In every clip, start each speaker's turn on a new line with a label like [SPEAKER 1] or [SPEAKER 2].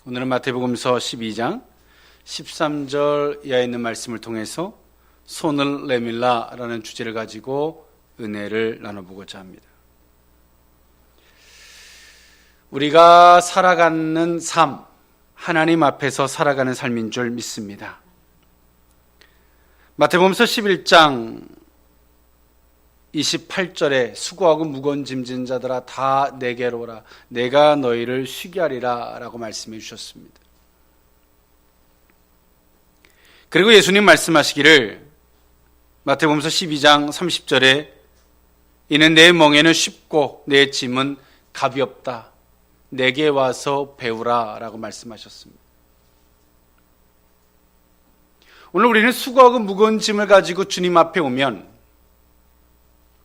[SPEAKER 1] 오늘은 마태복음서 12장 13절 이하에 있는 말씀을 통해서 손을 내밀라라는 주제를 가지고 은혜를 나눠보고자 합니다. 우리가 살아가는 삶, 하나님 앞에서 살아가는 삶인 줄 믿습니다. 마태복음서 11장 28절에 수고하고 무거운 짐진 자들아 다 내게로 오라 내가 너희를 쉬게 하리라 라고 말씀해 주셨습니다. 그리고 예수님 말씀하시기를 마태복음서 12장 30절에 이는 내 멍에는 쉽고 내 짐은 가볍다 내게 와서 배우라 라고 말씀하셨습니다. 오늘 우리는 수고하고 무거운 짐을 가지고 주님 앞에 오면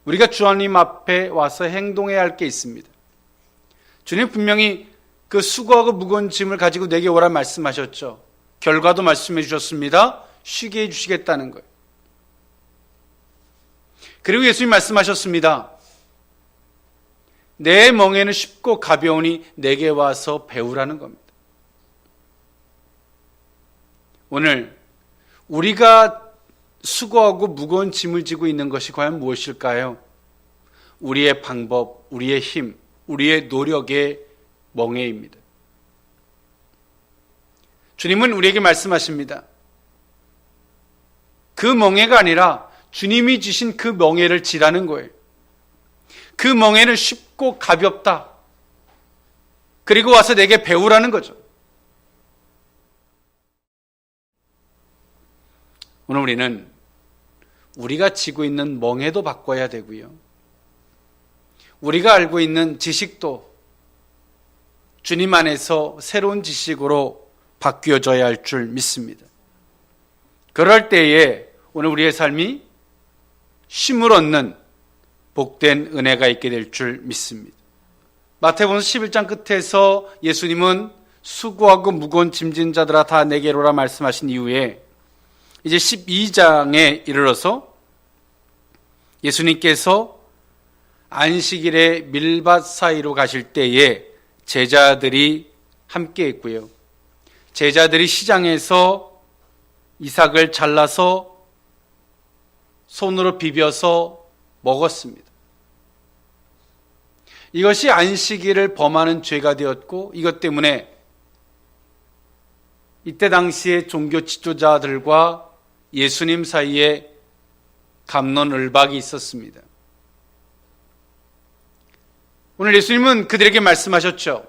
[SPEAKER 1] 우리가 주님 앞에 와서 행동해야 할 게 있습니다. 주님 분명히 그 수고하고 무거운 짐을 가지고 내게 오라 말씀하셨죠. 결과도 말씀해 주셨습니다. 쉬게 해주시겠다는 거예요. 그리고 예수님 말씀하셨습니다. 내 멍에는 쉽고 가벼우니 내게 와서 배우라는 겁니다. 오늘 우리가 수고하고 무거운 짐을 지고 있는 것이 과연 무엇일까요? 우리의 방법, 우리의 힘, 우리의 노력의 멍에입니다. 주님은 우리에게 말씀하십니다. 그 멍에가 아니라 주님이 주신 그 멍에를 지라는 거예요. 그 멍에는 쉽고 가볍다. 그리고 와서 내게 배우라는 거죠. 오늘 우리는 우리가 지고 있는 멍에도 바꿔야 되고요. 우리가 알고 있는 지식도 주님 안에서 새로운 지식으로 바뀌어져야 할 줄 믿습니다. 그럴 때에 오늘 우리의 삶이 쉼을 얻는 복된 은혜가 있게 될 줄 믿습니다. 마태복음 11장 끝에서 예수님은 수고하고 무거운 짐진 자들아 다 내게로 오라 말씀하신 이후에 이제 12장에 이르러서 예수님께서 안식일에 밀밭 사이로 가실 때에 제자들이 함께 했고요. 제자들이 시장에서 이삭을 잘라서 손으로 비벼서 먹었습니다. 이것이 안식일을 범하는 죄가 되었고 이것 때문에 이때 당시에 종교 지도자들과 예수님 사이에 갑론을박이 있었습니다. 오늘 예수님은 그들에게 말씀하셨죠.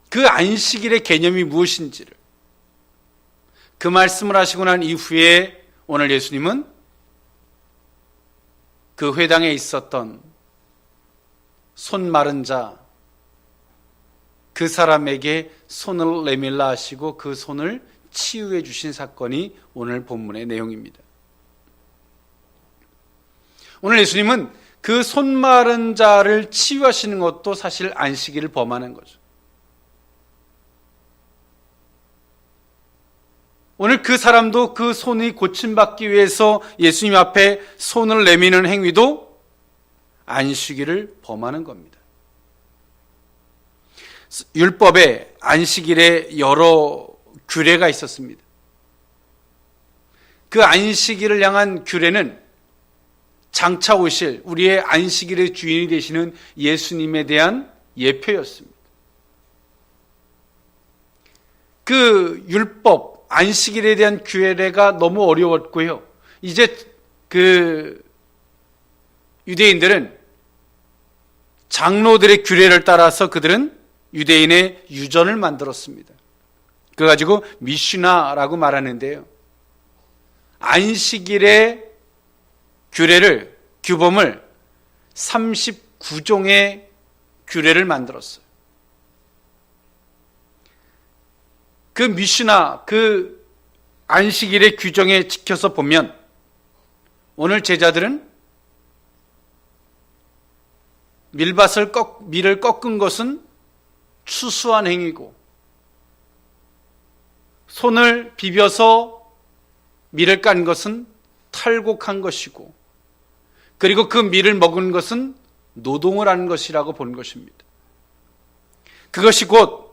[SPEAKER 1] 그 안식일의 개념이 무엇인지를. 그 말씀을 하시고 난 이후에 오늘 예수님은 그 회당에 있었던 손 마른 자, 그 사람에게 손을 내밀라 하시고 그 손을 치유해 주신 사건이 오늘 본문의 내용입니다. 오늘 예수님은 그 손 마른 자를 치유하시는 것도 사실 안식일을 범하는 거죠. 오늘 그 사람도 그 손이 고침받기 위해서 예수님 앞에 손을 내미는 행위도 안식일을 범하는 겁니다. 율법에 안식일에 여러 규례가 있었습니다. 그 안식일을 향한 규례는 장차 오실 우리의 안식일의 주인이 되시는 예수님에 대한 예표였습니다. 그 율법, 안식일에 대한 규례가 너무 어려웠고요. 이제 그 유대인들은 장로들의 규례를 따라서 그들은 유대인의 유전을 만들었습니다. 그거 가지고 미슈나라고 말하는데요. 안식일의 규례를, 규범을 39종의 규례를 만들었어요. 그 미슈나, 그 안식일의 규정에 지켜서 보면 오늘 제자들은 밀을 꺾은 것은 추수한 행위고 손을 비벼서 밀을 깐 것은 탈곡한 것이고 그리고 그 밀을 먹은 것은 노동을 하는 것이라고 보는 것입니다. 그것이 곧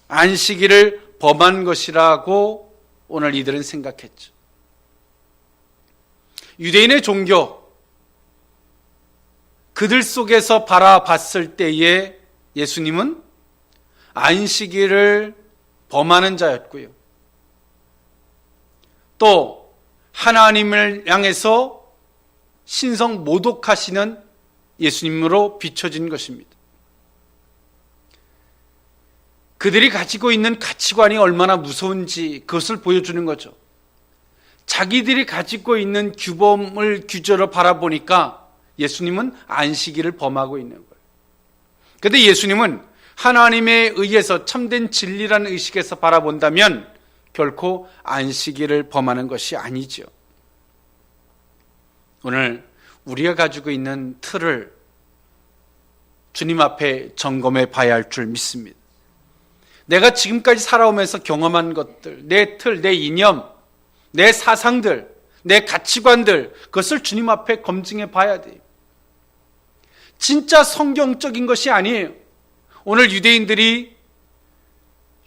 [SPEAKER 1] 안식일을 범한 것이라고 오늘 이들은 생각했죠. 유대인의 종교, 그들 속에서 바라봤을 때에 예수님은 안식일을 범하는 자였고요. 또 하나님을 향해서 신성 모독하시는 예수님으로 비춰진 것입니다. 그들이 가지고 있는 가치관이 얼마나 무서운지 그것을 보여주는 거죠. 자기들이 가지고 있는 규범을 규절을 바라보니까 예수님은 안식일을 범하고 있는 거예요. 그런데 예수님은 하나님에 의해서 참된 진리라는 의식에서 바라본다면 결코 안식일을 범하는 것이 아니죠. 오늘 우리가 가지고 있는 틀을 주님 앞에 점검해 봐야 할 줄 믿습니다. 내가 지금까지 살아오면서 경험한 것들, 내 틀, 내 이념, 내 사상들, 내 가치관들, 그것을 주님 앞에 검증해 봐야 돼요. 진짜 성경적인 것이 아니에요. 오늘 유대인들이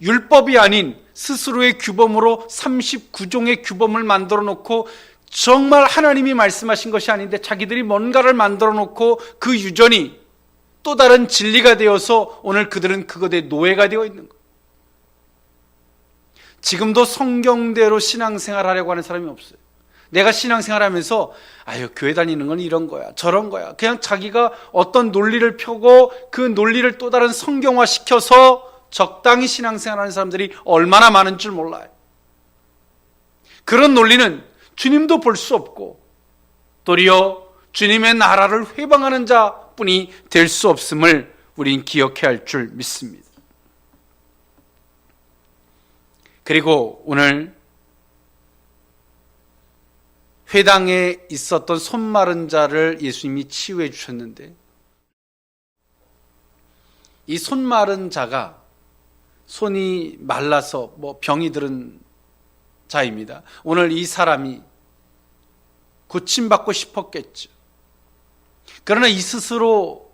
[SPEAKER 1] 율법이 아닌 스스로의 규범으로 39종의 규범을 만들어 놓고 정말 하나님이 말씀하신 것이 아닌데 자기들이 뭔가를 만들어 놓고 그 유전이 또 다른 진리가 되어서 오늘 그들은 그것의 노예가 되어 있는 거예요. 지금도 성경대로 신앙생활하려고 하는 사람이 없어요. 내가 신앙생활하면서 교회 다니는 건 이런 거야 저런 거야, 그냥 자기가 어떤 논리를 펴고 그 논리를 또 다른 성경화시켜서 적당히 신앙생활하는 사람들이 얼마나 많은 줄 몰라요. 그런 논리는 주님도 볼 수 없고 도리어 주님의 나라를 회방하는 자뿐이 될 수 없음을 우린 기억해야 할 줄 믿습니다. 그리고 오늘 회당에 있었던 손 마른 자를 예수님이 치유해 주셨는데, 이 손 마른 자가 손이 말라서 병이 들은 자입니다. 오늘 이 사람이 고침받고 싶었겠죠. 그러나 이 스스로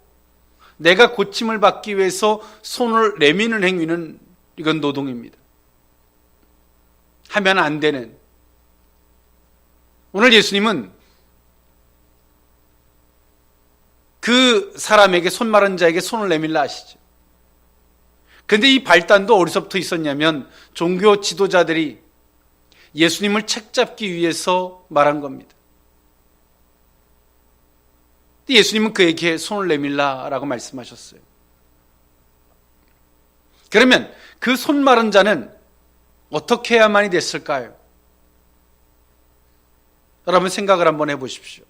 [SPEAKER 1] 내가 고침을 받기 위해서 손을 내미는 행위는 이건 노동입니다. 하면 안 되는. 오늘 예수님은 그 사람에게, 손 마른 자에게 손을 내밀라 하시죠. 그런데 이 발단도 어디서부터 있었냐면 종교 지도자들이 예수님을 책잡기 위해서 말한 겁니다. 예수님은 그에게 손을 내밀라라고 말씀하셨어요. 그러면 그 손 마른 자는 어떻게 해야만이 됐을까요? 여러분 생각을 한번 해보십시오.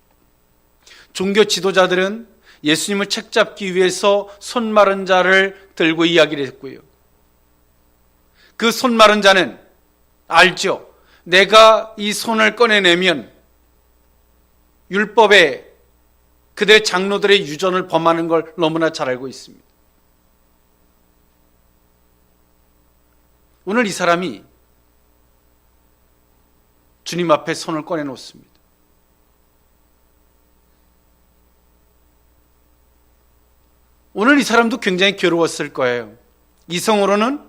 [SPEAKER 1] 종교 지도자들은 예수님을 책잡기 위해서 손 마른 자를 들고 이야기를 했고요. 그 손 마른 자는 알죠. 내가 이 손을 꺼내내면 율법에 그들의 장로들의 유전을 범하는 걸 너무나 잘 알고 있습니다. 오늘 이 사람이 주님 앞에 손을 꺼내놓습니다. 오늘 이 사람도 굉장히 괴로웠을 거예요. 이성으로는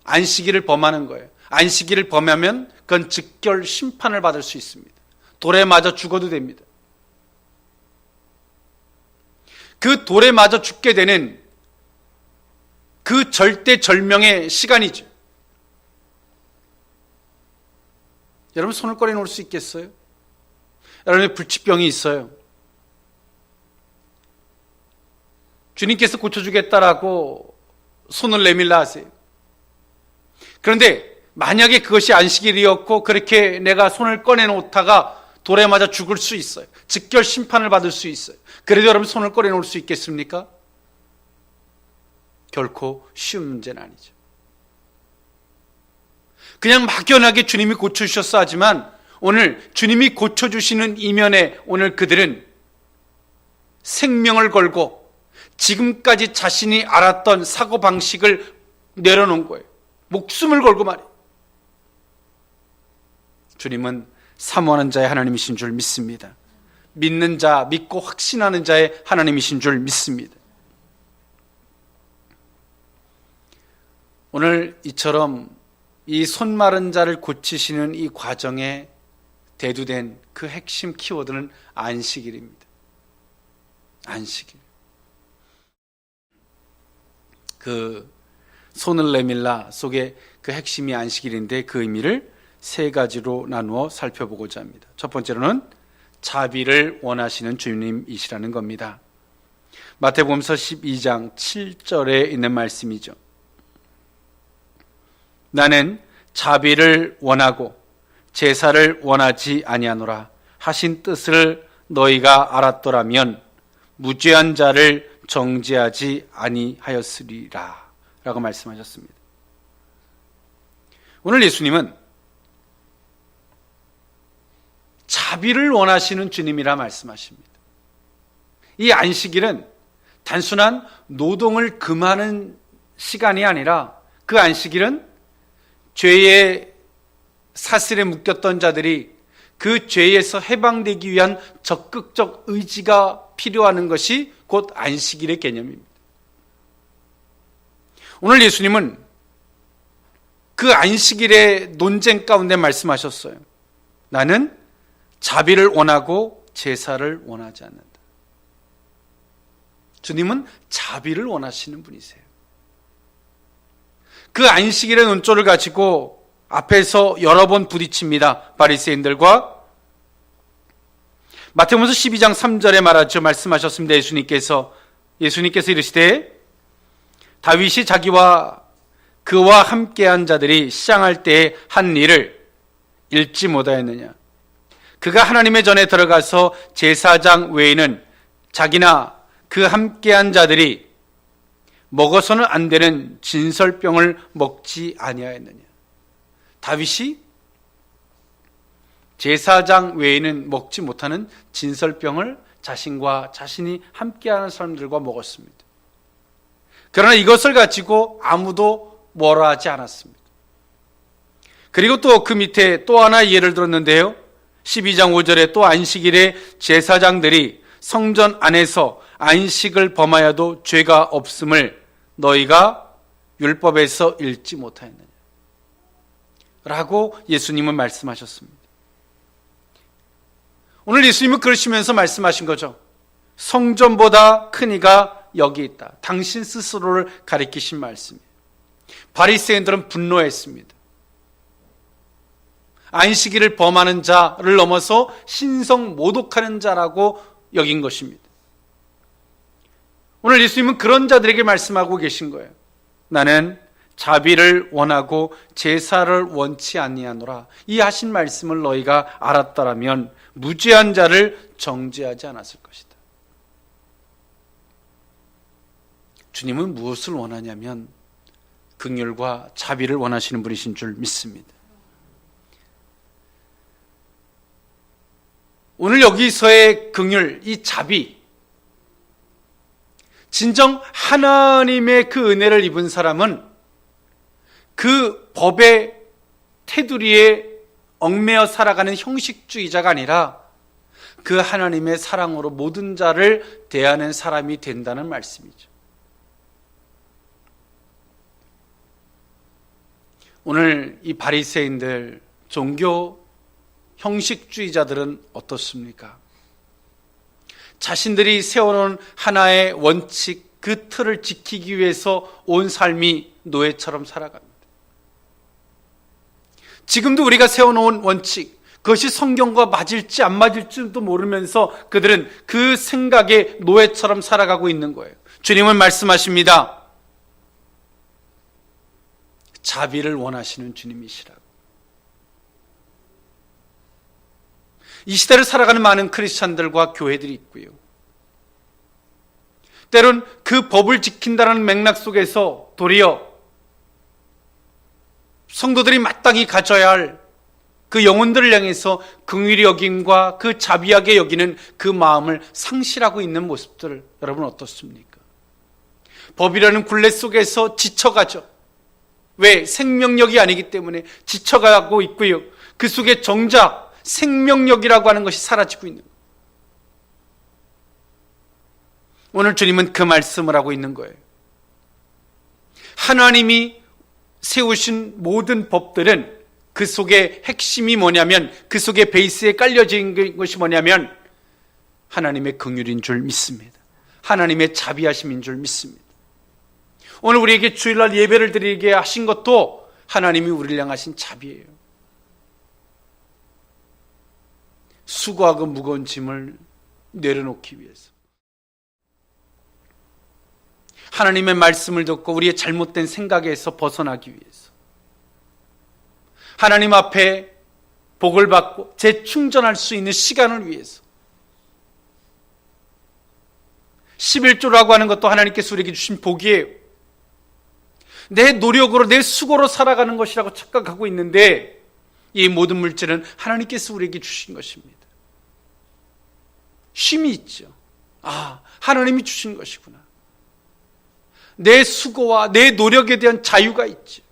[SPEAKER 1] 안식일을 범하는 거예요. 안식일을 범하면 그건 즉결 심판을 받을 수 있습니다. 돌에 맞아 죽어도 됩니다. 그 돌에 맞아 죽게 되는 그 절대절명의 시간이죠. 여러분 손을 꺼내놓을 수 있겠어요? 여러분의 불치병이 있어요. 주님께서 고쳐주겠다라고 손을 내밀라 하세요. 그런데 만약에 그것이 안식일이었고 그렇게 내가 손을 꺼내놓다가 돌에 맞아 죽을 수 있어요. 즉결 심판을 받을 수 있어요. 그래도 여러분 손을 꺼내놓을 수 있겠습니까? 결코 쉬운 문제는 아니죠. 그냥 막연하게 주님이 고쳐주셨어 하지만 오늘 주님이 고쳐주시는 이면에 오늘 그들은 생명을 걸고 지금까지 자신이 알았던 사고방식을 내려놓은 거예요. 목숨을 걸고 말이에요. 주님은 사모하는 자의 하나님이신 줄 믿습니다. 믿는 자, 믿고 확신하는 자의 하나님이신 줄 믿습니다. 오늘 이처럼 이 손 마른 자를 고치시는 이 과정에 대두된 그 핵심 키워드는 안식일입니다. 안식일. 그 손을 내밀라 속에 그 핵심이 안식일인데 그 의미를 세 가지로 나누어 살펴보고자 합니다. 첫 번째로는 자비를 원하시는 주님이시라는 겁니다. 마태복음서 12장 7절에 있는 말씀이죠. 나는 자비를 원하고 제사를 원하지 아니하노라 하신 뜻을 너희가 알았더라면 무죄한 자를 정죄하지 아니하였으리라 라고 말씀하셨습니다. 오늘 예수님은 자비를 원하시는 주님이라 말씀하십니다. 이 안식일은 단순한 노동을 금하는 시간이 아니라 그 안식일은 죄의 사슬에 묶였던 자들이 그 죄에서 해방되기 위한 적극적 의지가 필요한 것이 곧 안식일의 개념입니다. 오늘 예수님은 그 안식일의 논쟁 가운데 말씀하셨어요. 나는 자비를 원하고 제사를 원하지 않는다. 주님은 자비를 원하시는 분이세요. 그 안식일의 논조를 가지고 앞에서 여러 번 부딪힙니다. 바리새인들과. 마태복음서 12장 3절에 말하죠. 말씀하셨습니다. 예수님께서 이르시되 다윗이 자기와 그와 함께한 자들이 시장할 때에 한 일을 읽지 못하였느냐. 그가 하나님의 전에 들어가서 제사장 외에는 자기나 그 함께한 자들이 먹어서는 안 되는 진설병을 먹지 아니하였느냐. 다윗이 제사장 외에는 먹지 못하는 진설병을 자신과 자신이 함께하는 사람들과 먹었습니다. 그러나 이것을 가지고 아무도 뭐라 하지 않았습니다. 그리고 또 그 밑에 또 하나 예를 들었는데요. 12장 5절에 또 안식일에 제사장들이 성전 안에서 안식을 범하여도 죄가 없음을 너희가 율법에서 읽지 못하였느냐 라고 예수님은 말씀하셨습니다. 오늘 예수님은 그러시면서 말씀하신 거죠. 성전보다 큰 이가 여기 있다. 당신 스스로를 가리키신 말씀이에요. 바리새인들은 분노했습니다. 안식일을 범하는 자를 넘어서 신성 모독하는 자라고 여긴 것입니다. 오늘 예수님은 그런 자들에게 말씀하고 계신 거예요. 나는 자비를 원하고 제사를 원치 아니하노라. 이 하신 말씀을 너희가 알았더라면 무죄한 자를 정죄하지 않았을 것이다. 주님은 무엇을 원하냐면 긍휼과 자비를 원하시는 분이신 줄 믿습니다. 오늘 여기서의 긍휼, 이 자비, 진정 하나님의 그 은혜를 입은 사람은 그 법의 테두리에 얽매여 살아가는 형식주의자가 아니라 그 하나님의 사랑으로 모든 자를 대하는 사람이 된다는 말씀이죠. 오늘 이 바리새인들, 종교 형식주의자들은 어떻습니까? 자신들이 세워놓은 하나의 원칙, 그 틀을 지키기 위해서 온 삶이 노예처럼 살아갑니다. 지금도 우리가 세워놓은 원칙, 그것이 성경과 맞을지 안 맞을지도 모르면서 그들은 그 생각의 노예처럼 살아가고 있는 거예요. 주님은 말씀하십니다. 자비를 원하시는 주님이시라고. 이 시대를 살아가는 많은 크리스찬들과 교회들이 있고요. 때론 그 법을 지킨다는 맥락 속에서 도리어 성도들이 마땅히 가져야 할 그 영혼들을 향해서 긍휼히 여김과 그 자비하게 여기는 그 마음을 상실하고 있는 모습들, 여러분 어떻습니까? 법이라는 굴레 속에서 지쳐가죠. 왜? 생명력이 아니기 때문에 지쳐가고 있고요. 그 속에 정작 생명력이라고 하는 것이 사라지고 있는 거예요. 오늘 주님은 그 말씀을 하고 있는 거예요. 하나님이 세우신 모든 법들은 그 속에 핵심이 뭐냐면, 그 속에 베이스에 깔려진 것이 뭐냐면 하나님의 긍휼인 줄 믿습니다. 하나님의 자비하심인 줄 믿습니다. 오늘 우리에게 주일날 예배를 드리게 하신 것도 하나님이 우리를 향하신 자비예요. 수고하고 무거운 짐을 내려놓기 위해서, 하나님의 말씀을 듣고 우리의 잘못된 생각에서 벗어나기 위해서, 하나님 앞에 복을 받고 재충전할 수 있는 시간을 위해서, 11조라고 하는 것도 하나님께서 우리에게 주신 복이에요. 내 노력으로, 내 수고로 살아가는 것이라고 착각하고 있는데 이 모든 물질은 하나님께서 우리에게 주신 것입니다. 쉼이 있죠. 아, 하나님이 주신 것이구나. 내 수고와 내 노력에 대한 자유가 있죠.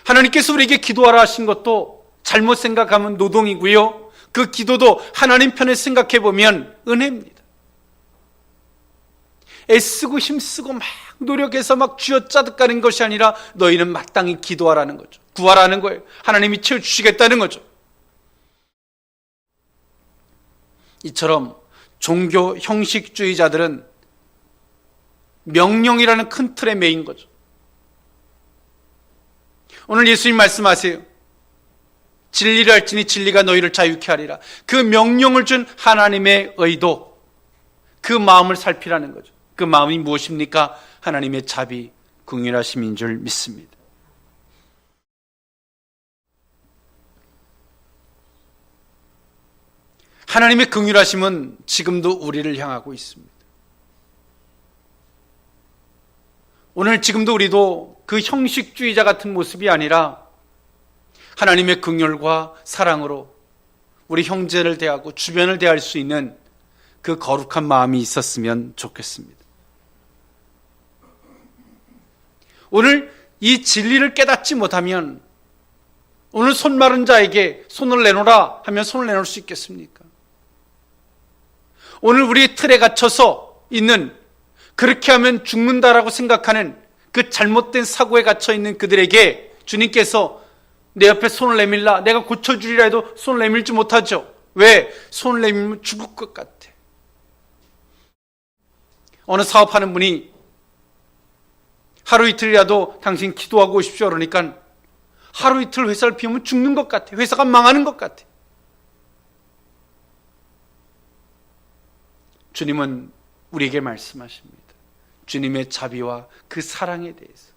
[SPEAKER 1] 하나님께서 우리에게 기도하라 하신 것도 잘못 생각하면 노동이고요, 그 기도도 하나님 편에 생각해 보면 은혜입니다. 애쓰고 힘쓰고 막 노력해서 막 쥐어짜득하는 것이 아니라 너희는 마땅히 기도하라는 거죠. 구하라는 거예요. 하나님이 채워주시겠다는 거죠. 이처럼 종교 형식주의자들은 명령이라는 큰 틀에 매인 거죠. 오늘 예수님 말씀하세요. 진리를 알지니 진리가 너희를 자유케 하리라. 그 명령을 준 하나님의 의도, 그 마음을 살피라는 거죠. 그 마음이 무엇입니까? 하나님의 자비, 긍휼하심인 줄 믿습니다. 하나님의 긍휼하심은 지금도 우리를 향하고 있습니다. 오늘 지금도 우리도 그 형식주의자 같은 모습이 아니라 하나님의 긍휼과 사랑으로 우리 형제를 대하고 주변을 대할 수 있는 그 거룩한 마음이 있었으면 좋겠습니다. 오늘 이 진리를 깨닫지 못하면 오늘 손 마른 자에게 손을 내놓으라 하면 손을 내놓을 수 있겠습니까? 오늘 우리 틀에 갇혀서 있는, 그렇게 하면 죽는다라고 생각하는 그 잘못된 사고에 갇혀 있는 그들에게 주님께서 내 옆에 손을 내밀라, 내가 고쳐주리라 해도 손을 내밀지 못하죠. 왜? 손을 내밀면 죽을 것 같아. 어느 사업하는 분이 하루 이틀이라도 당신 기도하고 오십시오 그러니까 하루 이틀 회사를 비우면 죽는 것 같아. 회사가 망하는 것 같아. 주님은 우리에게 말씀하십니다. 주님의 자비와 그 사랑에 대해서.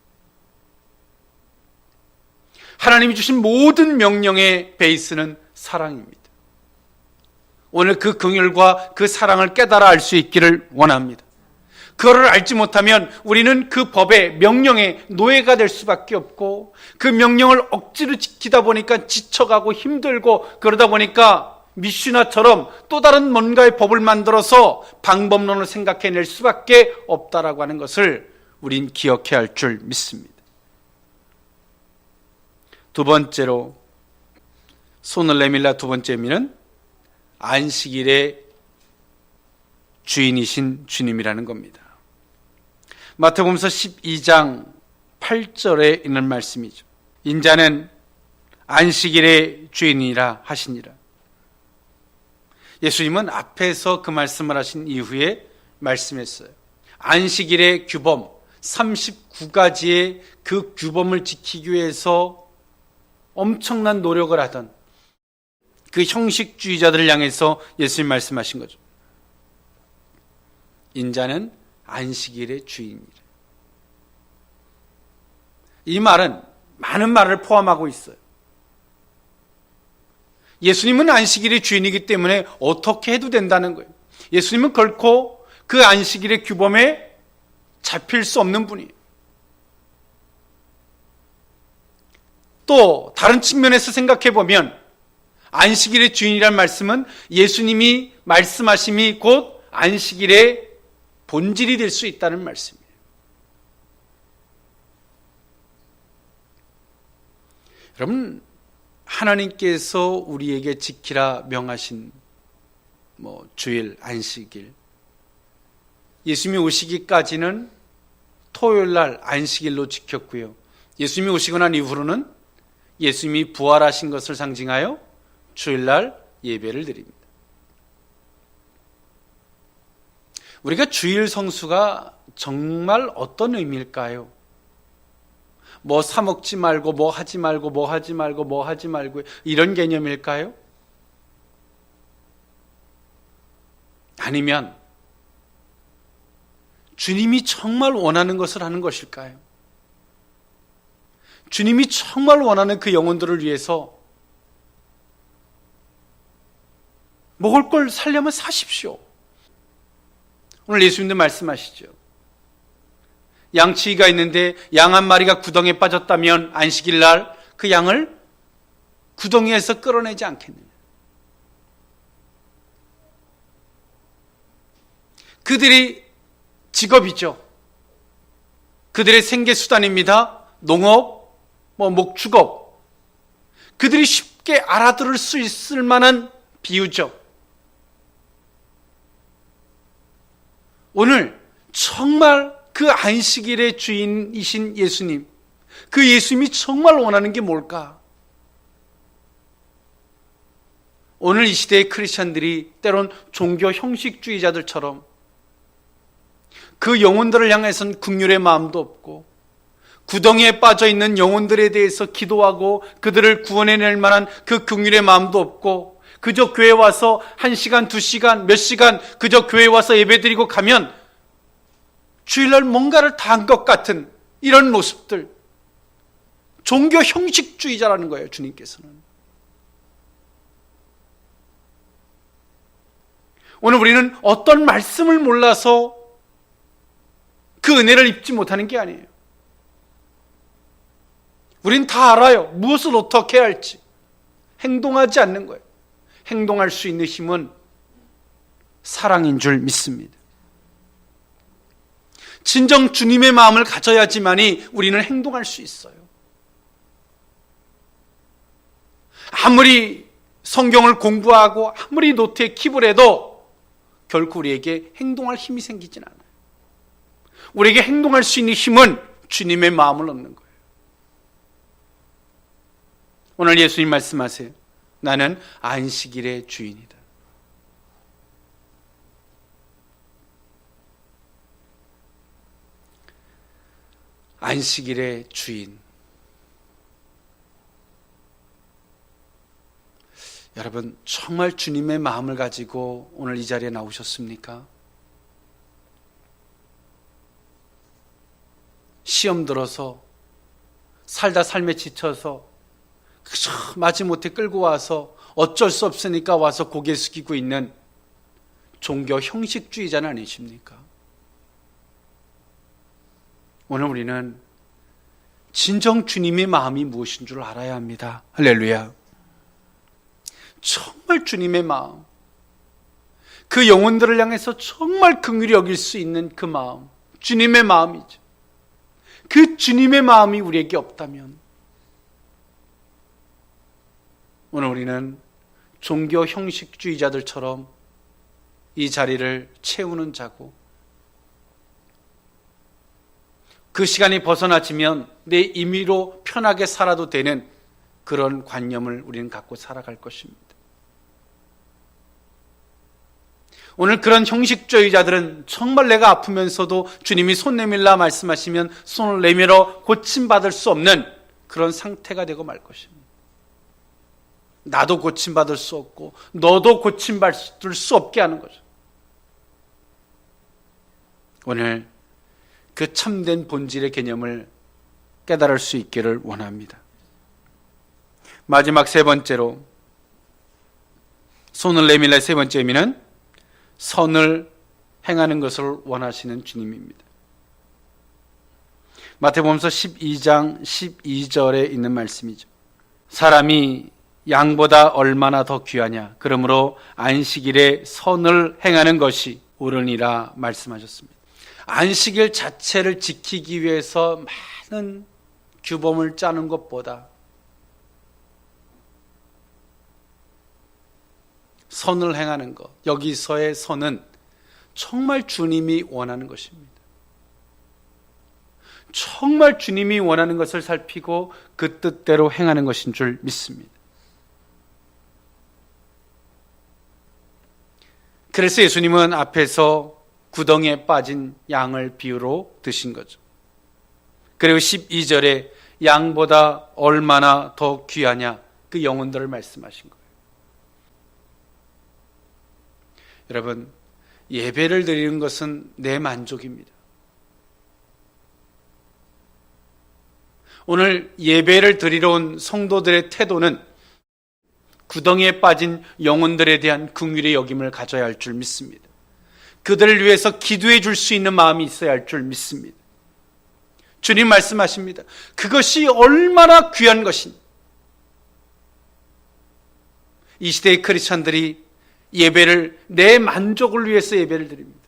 [SPEAKER 1] 하나님이 주신 모든 명령의 베이스는 사랑입니다. 오늘 그 긍휼과 그 사랑을 깨달아 알 수 있기를 원합니다. 그거를 알지 못하면 우리는 그 법의 명령의 노예가 될 수밖에 없고, 그 명령을 억지로 지키다 보니까 지쳐가고 힘들고, 그러다 보니까 미슈나처럼 또 다른 뭔가의 법을 만들어서 방법론을 생각해낼 수밖에 없다라고 하는 것을 우린 기억해야 할 줄 믿습니다. 두 번째로, 손을 내밀라 두 번째 의미는 안식일의 주인이신 주님이라는 겁니다. 마태복음서 12장 8절에 있는 말씀이죠. 인자는 안식일의 주인이라 하시니라. 예수님은 앞에서 그 말씀을 하신 이후에 말씀했어요. 안식일의 규범, 39가지의 그 규범을 지키기 위해서 엄청난 노력을 하던 그 형식주의자들을 향해서 예수님 말씀하신 거죠. 인자는 안식일의 주인이라. 이 말은 많은 말을 포함하고 있어요. 예수님은 안식일의 주인이기 때문에 어떻게 해도 된다는 거예요. 예수님은 결코 그 안식일의 규범에 잡힐 수 없는 분이에요. 또 다른 측면에서 생각해 보면 안식일의 주인이라는 말씀은 예수님이 말씀하심이 곧 안식일의 본질이 될 수 있다는 말씀이에요. 여러분, 하나님께서 우리에게 지키라 명하신 주일, 안식일, 예수님이 오시기까지는 토요일 날 안식일로 지켰고요. 예수님이 오시고 난 이후로는 예수님이 부활하신 것을 상징하여 주일날 예배를 드립니다. 우리가 주일 성수가 정말 어떤 의미일까요? 뭐 사 먹지 말고 뭐 하지 말고 뭐 하지 말고 뭐 하지 말고 이런 개념일까요? 아니면 주님이 정말 원하는 것을 하는 것일까요? 주님이 정말 원하는 그 영혼들을 위해서 먹을 걸 살려면 사십시오. 오늘 예수님도 말씀하시죠. 양치기가 있는데 양 한 마리가 구덩이에 빠졌다면 안식일 날 그 양을 구덩이에서 끌어내지 않겠느냐. 그들이 직업이죠. 그들의 생계수단입니다. 농업, 목축업. 그들이 쉽게 알아들을 수 있을 만한 비유죠. 오늘 정말 그 안식일의 주인이신 예수님, 그 예수님이 정말 원하는 게 뭘까? 오늘 이 시대의 크리스찬들이 때론 종교 형식주의자들처럼 그 영혼들을 향해서는 긍휼의 마음도 없고 구덩이에 빠져있는 영혼들에 대해서 기도하고 그들을 구원해낼 만한 그 긍휼의 마음도 없고 그저 교회 와서 1시간, 2시간, 몇 시간 그저 교회 와서 예배드리고 가면 주일날 뭔가를 다 한 것 같은 이런 모습들, 종교 형식주의자라는 거예요. 주님께서는 오늘 우리는 어떤 말씀을 몰라서 그 은혜를 입지 못하는 게 아니에요. 우린 다 알아요. 무엇을 어떻게 해야 할지. 행동하지 않는 거예요. 행동할 수 있는 힘은 사랑인 줄 믿습니다. 진정 주님의 마음을 가져야지만이 우리는 행동할 수 있어요. 아무리 성경을 공부하고 아무리 노트에 킵을 해도 결코 우리에게 행동할 힘이 생기진 않아요. 우리에게 행동할 수 있는 힘은 주님의 마음을 얻는 거예요. 오늘 예수님 말씀하세요. 나는 안식일의 주인이다. 안식일의 주인. 여러분, 정말 주님의 마음을 가지고 오늘 이 자리에 나오셨습니까? 시험 들어서 살다 삶에 지쳐서 그저 마지못해 끌고 와서 어쩔 수 없으니까 와서 고개 숙이고 있는 종교 형식주의자는 아니십니까? 오늘 우리는 진정 주님의 마음이 무엇인 줄 알아야 합니다. 할렐루야. 정말 주님의 마음, 그 영혼들을 향해서 정말 긍휼히 여길 수 있는 그 마음, 주님의 마음이죠. 그 주님의 마음이 우리에게 없다면 오늘 우리는 종교 형식주의자들처럼 이 자리를 채우는 자고 그 시간이 벗어나지면 내 임의로 편하게 살아도 되는 그런 관념을 우리는 갖고 살아갈 것입니다. 오늘 그런 형식주의자들은 정말 내가 아프면서도 주님이 손 내밀라 말씀하시면 손을 내밀어 고침받을 수 없는 그런 상태가 되고 말 것입니다. 나도 고침받을 수 없고 너도 고침받을 수 없게 하는 거죠. 오늘 그 참된 본질의 개념을 깨달을 수 있기를 원합니다. 마지막 세 번째로 손을 내밀라의 세 번째 의미는 선을 행하는 것을 원하시는 주님입니다. 마태복음서 12장 12절에 있는 말씀이죠. 사람이 양보다 얼마나 더 귀하냐. 그러므로 안식일에 선을 행하는 것이 옳으니라 말씀하셨습니다. 안식일 자체를 지키기 위해서 많은 규범을 짜는 것보다 선을 행하는 것, 여기서의 선은 정말 주님이 원하는 것입니다. 정말 주님이 원하는 것을 살피고 그 뜻대로 행하는 것인 줄 믿습니다. 그래서 예수님은 앞에서 구덩이에 빠진 양을 비유로 드신 거죠. 그리고 12절에 양보다 얼마나 더 귀하냐, 그 영혼들을 말씀하신 거예요. 여러분, 예배를 드리는 것은 내 만족입니다. 오늘 예배를 드리러 온 성도들의 태도는 구덩이에 빠진 영혼들에 대한 긍휼의 여김을 가져야 할 줄 믿습니다. 그들을 위해서 기도해 줄 수 있는 마음이 있어야 할 줄 믿습니다. 주님 말씀하십니다. 그것이 얼마나 귀한 것인. 이 시대의 크리스찬들이 예배를 내 만족을 위해서 예배를 드립니다.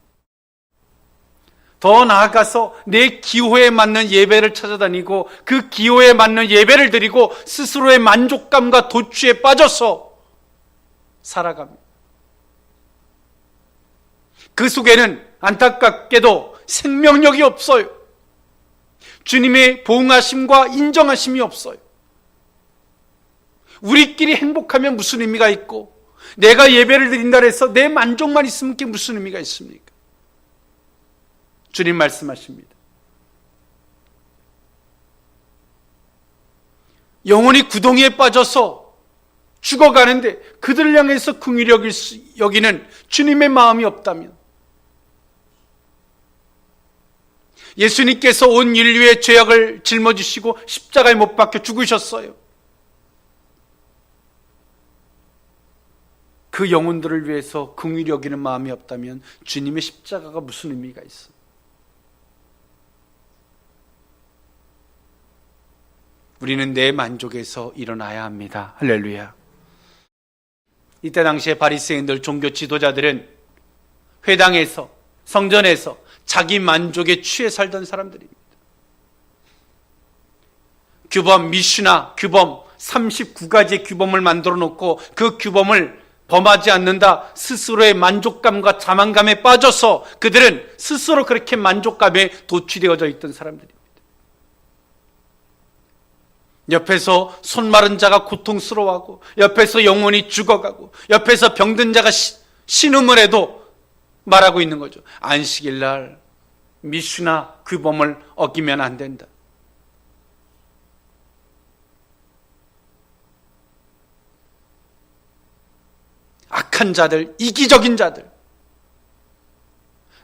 [SPEAKER 1] 더 나아가서 내 기호에 맞는 예배를 찾아다니고 그 기호에 맞는 예배를 드리고 스스로의 만족감과 도취에 빠져서 살아갑니다. 그 속에는 안타깝게도 생명력이 없어요. 주님의 보응하심과 인정하심이 없어요. 우리끼리 행복하면 무슨 의미가 있고, 내가 예배를 드린다 해서 내 만족만 있으면 그게 무슨 의미가 있습니까? 주님 말씀하십니다. 영혼이 구덩이에 빠져서 죽어가는데 그들을 향해서 긍휼히 여기는 주님의 마음이 없다면, 예수님께서 온 인류의 죄악을 짊어지시고 십자가에 못 박혀 죽으셨어요. 그 영혼들을 위해서 긍휼히 여기는 마음이 없다면 주님의 십자가가 무슨 의미가 있어? 우리는 내 만족에서 일어나야 합니다. 할렐루야. 이때 당시에 바리새인들, 종교 지도자들은 회당에서, 성전에서 자기 만족에 취해 살던 사람들입니다. 규범, 미슈나 규범 39가지의 규범을 만들어 놓고 그 규범을 범하지 않는다, 스스로의 만족감과 자만감에 빠져서 그들은 스스로 그렇게 만족감에 도취되어져 있던 사람들입니다. 옆에서 손 마른 자가 고통스러워하고, 옆에서 영혼이 죽어가고, 옆에서 병든 자가 신음을 해도 말하고 있는 거죠. 안식일 날 미슈나 규범을 어기면 안 된다. 악한 자들, 이기적인 자들,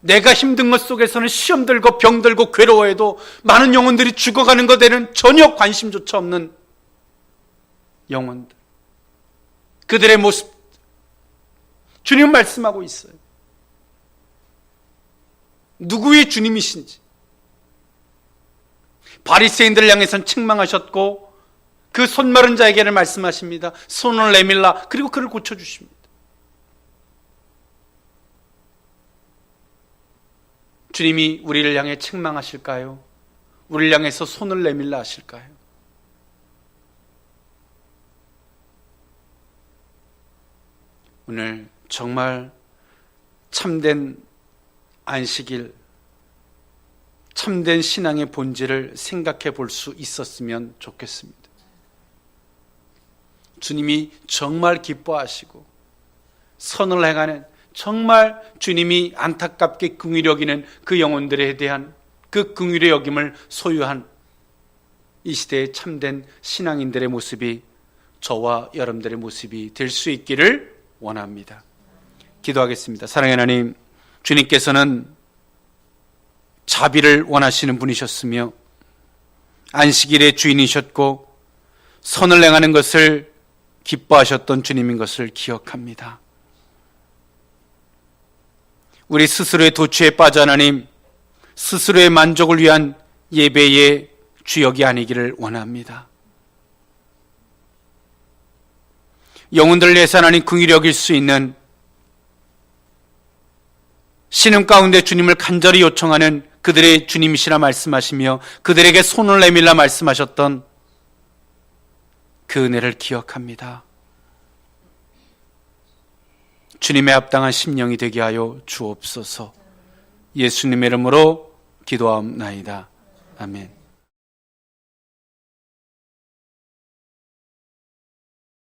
[SPEAKER 1] 내가 힘든 것 속에서는 시험 들고 병 들고 괴로워해도 많은 영혼들이 죽어가는 것에는 전혀 관심조차 없는 영혼들, 그들의 모습, 주님 말씀하고 있어요. 누구의 주님이신지. 바리새인들을 향해서는 책망하셨고 그 손 마른 자에게는 말씀하십니다. 손을 내밀라. 그리고 그를 고쳐주십니다. 주님이 우리를 향해 책망하실까요? 우리를 향해서 손을 내밀라 하실까요? 오늘 정말 참된 안식일, 참된 신앙의 본질을 생각해 볼 수 있었으면 좋겠습니다. 주님이 정말 기뻐하시고 선을 행하는, 정말 주님이 안타깝게 긍휼히 여기는 그 영혼들에 대한 그 긍휼의 여김을 소유한 이 시대의 참된 신앙인들의 모습이 저와 여러분들의 모습이 될 수 있기를 원합니다. 기도하겠습니다. 사랑의 하나님, 주님께서는 자비를 원하시는 분이셨으며 안식일의 주인이셨고 선을 행하는 것을 기뻐하셨던 주님인 것을 기억합니다. 우리 스스로의 도취에 빠져 하나님, 스스로의 만족을 위한 예배의 주역이 아니기를 원합니다. 영혼들을 위해서 하나님 긍휼히 여길 수 있는, 신음 가운데 주님을 간절히 요청하는 그들의 주님이시라 말씀하시며 그들에게 손을 내밀라 말씀하셨던 그 은혜를 기억합니다. 주님의 합당한 심령이 되게 하여 주옵소서. 예수님의 이름으로 기도하옵나이다. 아멘.